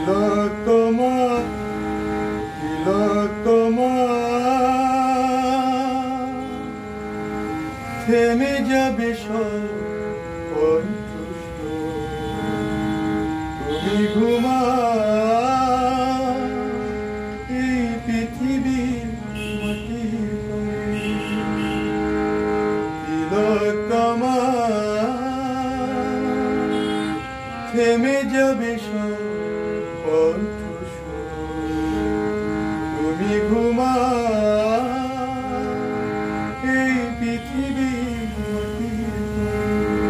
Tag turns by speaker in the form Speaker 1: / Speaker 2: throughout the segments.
Speaker 1: তিলোত্তমা তিলোত্তমা থেমে যাবে সব কণ্ঠস্বর। তুমি ঘুমাও এই পৃথিবীর মাটির ঘরে। তিলোত্তমা থেমে যাবে সব কণ্ঠস্বর। তুমি ঘুমাও এই পৃথিবীর মাটির ঘরে।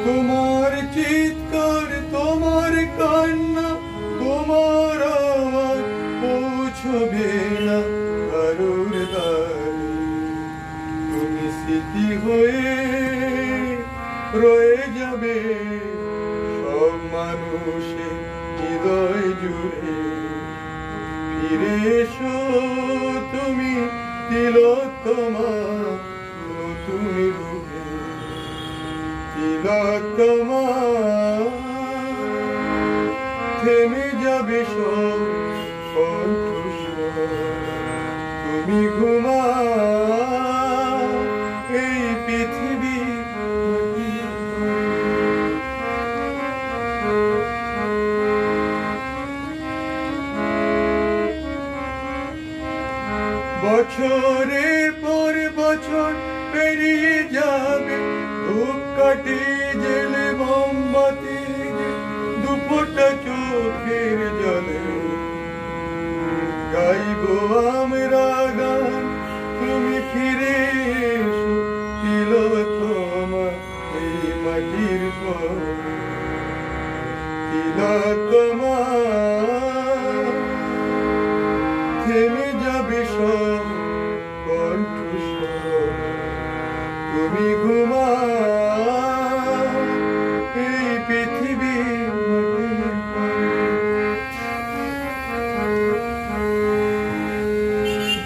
Speaker 1: তোমার চিৎকার, তোমার কান্না, তোমার আওয়াজ পৌঁছবে না কারোর দ্বারে। তুমি স্মৃতি হয়ে রয়ে যাবে সব মানুষের হৃদয় জুড়ে। ফিরে এসো তুমি তিলোত্তমা নতুন রূপে। তিলোত্তমা থেমে যাবে সব কণ্ঠস্বর। তুমি ঘুমাও এই পৃথিবীর মাটির ঘরে। বছরের পর বছর পেরিয়ে যাবে, ধূপকাঠি জেলে মোমবাতি দুফোঁটা চোখের জলে। গাইবো আমরা গান, তুমি ফিরে এসো তিলোত্তমা এই মাটির ঘরে। তিলোত্তমা থেমে যাবে সব কণ্ঠস্বর। তুমি ঘুমাও এই পৃথিবীর মাটির ঘরে।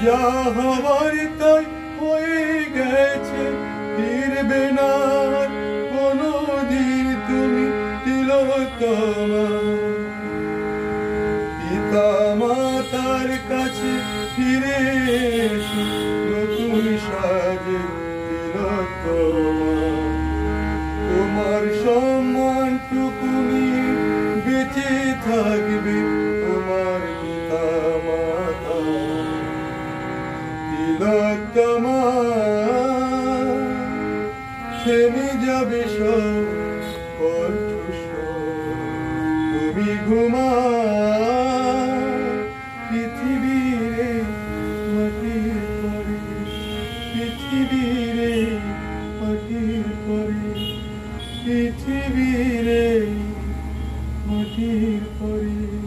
Speaker 1: যা হওয়ার তাই হয়ে গেছে, ফিরবে না কোনদিন তুমি তিলোত্তমা। পিতা মাতার কাছে ফিরে এসো নতুন সাজে তিলোত্তমা। তোমার সম্মানটুকু নিয়ে বেঁচে থাকবে তোমার পিতা মাতা। তিলোত্তমা থেমে যাবে সব কণ্ঠস্বর। তুমি ঘুমাও পৃথিবীর মাটির ঘরে। পৃথিবীর মাটির ঘরে। পৃথিবীর মাটির ঘরে।